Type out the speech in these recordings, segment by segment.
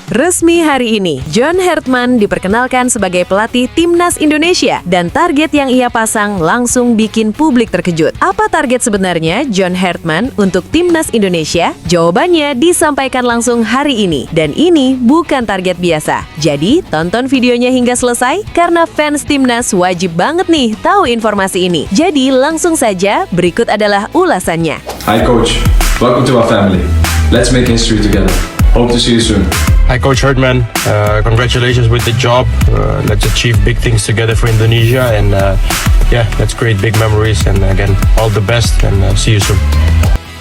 Resmi hari ini, John Hartman diperkenalkan sebagai pelatih Timnas Indonesia dan target yang ia pasang langsung bikin publik terkejut. Apa target sebenarnya John Hartman untuk Timnas Indonesia? Jawabannya disampaikan langsung hari ini, dan ini bukan target biasa. Jadi, tonton videonya hingga selesai karena fans Timnas wajib banget nih tahu informasi ini. Jadi, langsung saja, berikut adalah ulasannya. Hi Coach, welcome to our family. Let's make history together. Hope to see you soon. Hi Coach Hartman, congratulations with the job. Let's achieve big things together for Indonesia and let's create big memories and again, all the best and see you soon.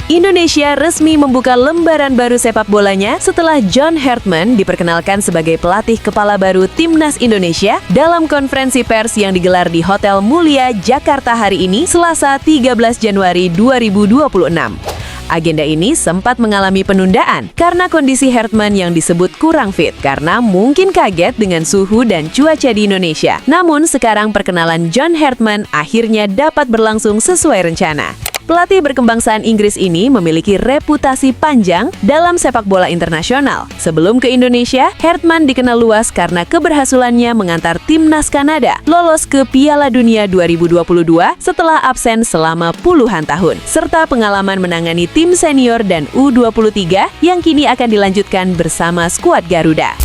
Indonesia resmi membuka lembaran baru sepak bolanya setelah John Hartman diperkenalkan sebagai pelatih kepala baru Timnas Indonesia dalam konferensi pers yang digelar di Hotel Mulia, Jakarta hari ini, Selasa 13 Januari 2026. Agenda ini sempat mengalami penundaan karena kondisi Hartman yang disebut kurang fit karena mungkin kaget dengan suhu dan cuaca di Indonesia. Namun sekarang perkenalan John Hartman akhirnya dapat berlangsung sesuai rencana. Pelatih berkebangsaan Inggris ini memiliki reputasi panjang dalam sepak bola internasional. Sebelum ke Indonesia, Hartman dikenal luas karena keberhasilannya mengantar timnas Kanada lolos ke Piala Dunia 2022 setelah absen selama puluhan tahun, serta pengalaman menangani tim senior dan U23 yang kini akan dilanjutkan bersama skuad Garuda.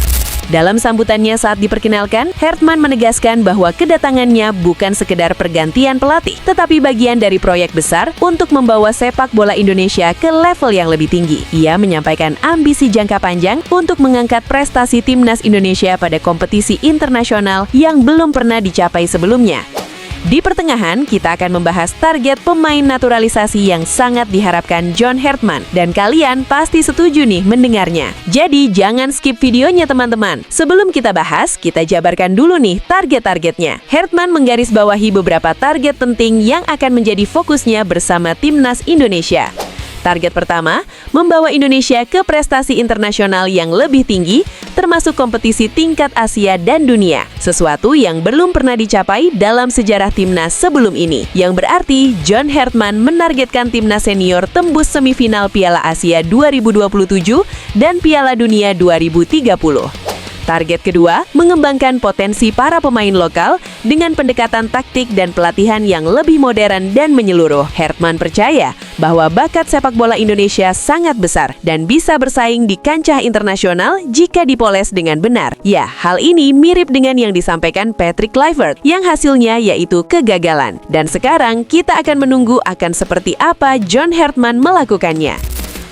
Dalam sambutannya saat diperkenalkan, Hartman menegaskan bahwa kedatangannya bukan sekedar pergantian pelatih, tetapi bagian dari proyek besar untuk membawa sepak bola Indonesia ke level yang lebih tinggi. Ia menyampaikan ambisi jangka panjang untuk mengangkat prestasi Timnas Indonesia pada kompetisi internasional yang belum pernah dicapai sebelumnya. Di pertengahan, kita akan membahas target pemain naturalisasi yang sangat diharapkan John Hartman. Dan kalian pasti setuju nih mendengarnya. Jadi jangan skip videonya teman-teman. Sebelum kita bahas, kita jabarkan dulu nih target-targetnya. Hartman menggarisbawahi beberapa target penting yang akan menjadi fokusnya bersama Timnas Indonesia. Target pertama, membawa Indonesia ke prestasi internasional yang lebih tinggi, termasuk kompetisi tingkat Asia dan dunia, sesuatu yang belum pernah dicapai dalam sejarah timnas sebelum ini. Yang berarti, John Hartman menargetkan timnas senior tembus semifinal Piala Asia 2027 dan Piala Dunia 2030. Target kedua, mengembangkan potensi para pemain lokal dengan pendekatan taktik dan pelatihan yang lebih modern dan menyeluruh. Hartman percaya bahwa bakat sepak bola Indonesia sangat besar dan bisa bersaing di kancah internasional jika dipoles dengan benar. Ya, hal ini mirip dengan yang disampaikan Patrick Kluivert yang hasilnya yaitu kegagalan. Dan sekarang kita akan menunggu akan seperti apa John Hartman melakukannya.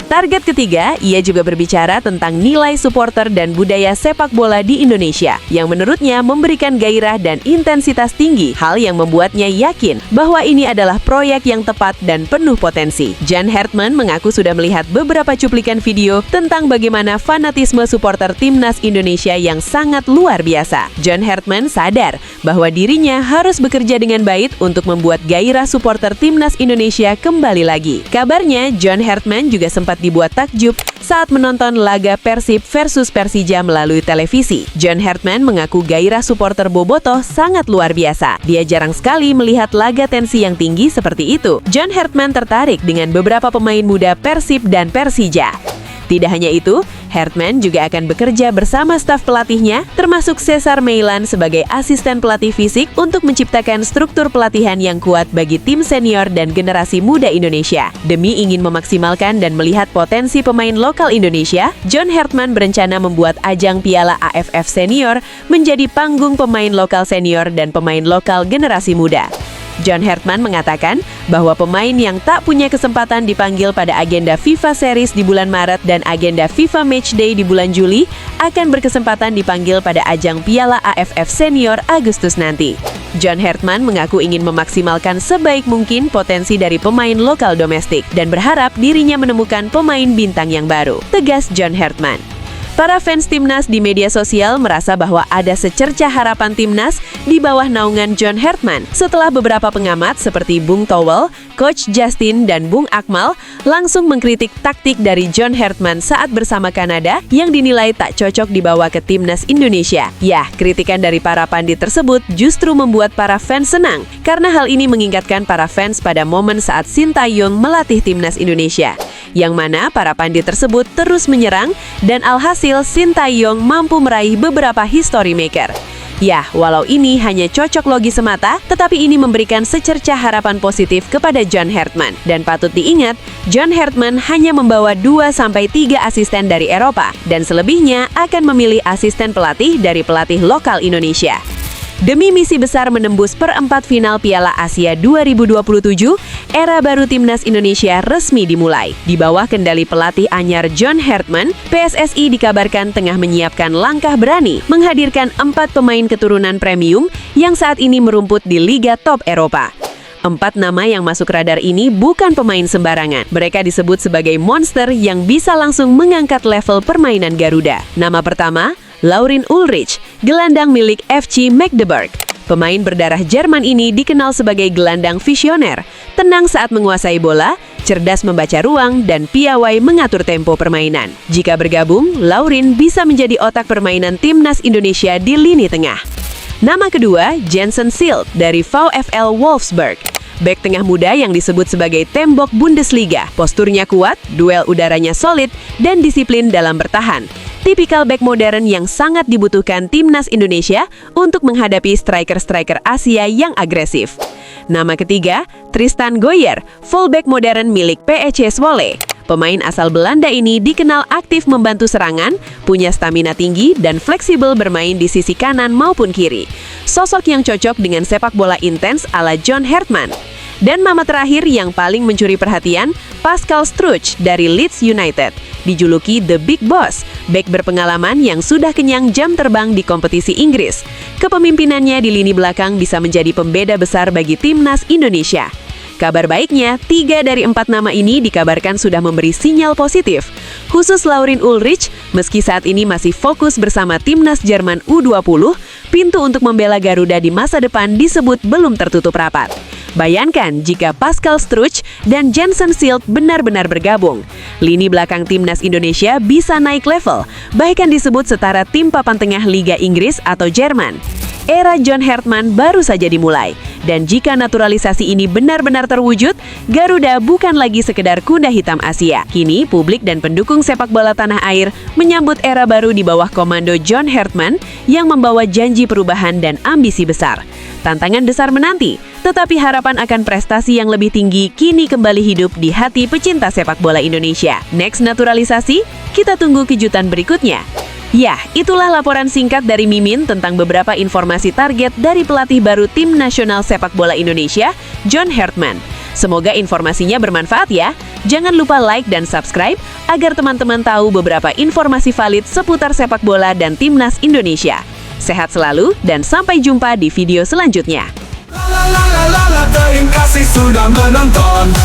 Target ketiga, ia juga berbicara tentang nilai supporter dan budaya sepak bola di Indonesia, yang menurutnya memberikan gairah dan intensitas tinggi, hal yang membuatnya yakin bahwa ini adalah proyek yang tepat dan penuh potensi. John Hartman mengaku sudah melihat beberapa cuplikan video tentang bagaimana fanatisme supporter Timnas Indonesia yang sangat luar biasa. John Hartman sadar bahwa dirinya harus bekerja dengan baik untuk membuat gairah supporter Timnas Indonesia kembali lagi. Kabarnya, John Hartman juga sempat dibuat takjub saat menonton laga Persib versus Persija melalui televisi. John Hartman mengaku gairah supporter Bobotoh sangat luar biasa. Dia jarang sekali melihat laga tensi yang tinggi seperti itu. John Hartman tertarik dengan beberapa pemain muda Persib dan Persija. Tidak hanya itu, Hartman juga akan bekerja bersama staf pelatihnya, termasuk Cesar Meilan sebagai asisten pelatih fisik untuk menciptakan struktur pelatihan yang kuat bagi tim senior dan generasi muda Indonesia. Demi ingin memaksimalkan dan melihat potensi pemain lokal Indonesia, John Hartman berencana membuat ajang Piala AFF Senior menjadi panggung pemain lokal senior dan pemain lokal generasi muda. John Hartman mengatakan bahwa pemain yang tak punya kesempatan dipanggil pada agenda FIFA Series di bulan Maret dan agenda FIFA Matchday di bulan Juli akan berkesempatan dipanggil pada ajang Piala AFF Senior Agustus nanti. John Hartman mengaku ingin memaksimalkan sebaik mungkin potensi dari pemain lokal domestik dan berharap dirinya menemukan pemain bintang yang baru, tegas John Hartman. Para fans Timnas di media sosial merasa bahwa ada secercah harapan Timnas di bawah naungan John Hartman setelah beberapa pengamat seperti Bung Towel, Coach Justin, dan Bung Akmal langsung mengkritik taktik dari John Hartman saat bersama Kanada yang dinilai tak cocok dibawa ke Timnas Indonesia. Ya, kritikan dari para pandit tersebut justru membuat para fans senang karena hal ini mengingatkan para fans pada momen saat Sintayong melatih Timnas Indonesia. yang mana para pandit tersebut terus menyerang dan alhasil Shin Tae-yong mampu meraih beberapa history maker. Ya, walau ini hanya cocok logi semata, tetapi ini memberikan secercah harapan positif kepada John Hartman. Dan patut diingat, John Hartman hanya membawa 2-3 asisten dari Eropa, dan selebihnya akan memilih asisten pelatih dari pelatih lokal Indonesia. Demi misi besar menembus perempat final Piala Asia 2027, era baru Timnas Indonesia resmi dimulai. Di bawah kendali pelatih anyar John Hartman, PSSI dikabarkan tengah menyiapkan langkah berani menghadirkan 4 pemain keturunan premium yang saat ini merumput di Liga Top Eropa. 4 nama yang masuk radar ini bukan pemain sembarangan. Mereka disebut sebagai monster yang bisa langsung mengangkat level permainan Garuda. Nama pertama, Laurin Ulrich, gelandang milik FC Magdeburg. Pemain berdarah Jerman ini dikenal sebagai gelandang visioner, tenang saat menguasai bola, cerdas membaca ruang, dan piawai mengatur tempo permainan. Jika bergabung, Laurin bisa menjadi otak permainan Timnas Indonesia di lini tengah. Nama kedua, Jensen Silt dari VfL Wolfsburg. Bek tengah muda yang disebut sebagai tembok Bundesliga. Posturnya kuat, duel udaranya solid, dan disiplin dalam bertahan. Tipikal bek modern yang sangat dibutuhkan Timnas Indonesia untuk menghadapi striker-striker Asia yang agresif. Nama ketiga, Tristan Goyer, fullback modern milik PEC Zwolle. Pemain asal Belanda ini dikenal aktif membantu serangan, punya stamina tinggi, dan fleksibel bermain di sisi kanan maupun kiri. Sosok yang cocok dengan sepak bola intens ala John Hartman. Dan nama terakhir yang paling mencuri perhatian, Pascal Struch dari Leeds United. Dijuluki The Big Boss, bek berpengalaman yang sudah kenyang jam terbang di kompetisi Inggris. Kepemimpinannya di lini belakang bisa menjadi pembeda besar bagi Timnas Indonesia. Kabar baiknya, 3 dari 4 nama ini dikabarkan sudah memberi sinyal positif. Khusus Laurin Ulrich, meski saat ini masih fokus bersama Timnas Jerman U20, pintu untuk membela Garuda di masa depan disebut belum tertutup rapat. Bayangkan jika Pascal Struch dan Jensen Silt benar-benar bergabung. Lini belakang Timnas Indonesia bisa naik level, bahkan disebut setara tim papan tengah Liga Inggris atau Jerman. Era John Hartman baru saja dimulai. Dan jika naturalisasi ini benar-benar terwujud, Garuda bukan lagi sekedar kuda hitam Asia. Kini, publik dan pendukung sepak bola tanah air menyambut era baru di bawah komando John Hartman yang membawa janji perubahan dan ambisi besar. Tantangan besar menanti, tetapi harapan akan prestasi yang lebih tinggi kini kembali hidup di hati pecinta sepak bola Indonesia. Next naturalisasi, kita tunggu kejutan berikutnya. Ya, itulah laporan singkat dari Mimin tentang beberapa informasi target dari pelatih baru Tim Nasional Sepak Bola Indonesia, John Hartman. Semoga informasinya bermanfaat ya. Jangan lupa like dan subscribe agar teman-teman tahu beberapa informasi valid seputar sepak bola dan Timnas Indonesia. Sehat selalu dan sampai jumpa di video selanjutnya. Terima kasih sudah menonton.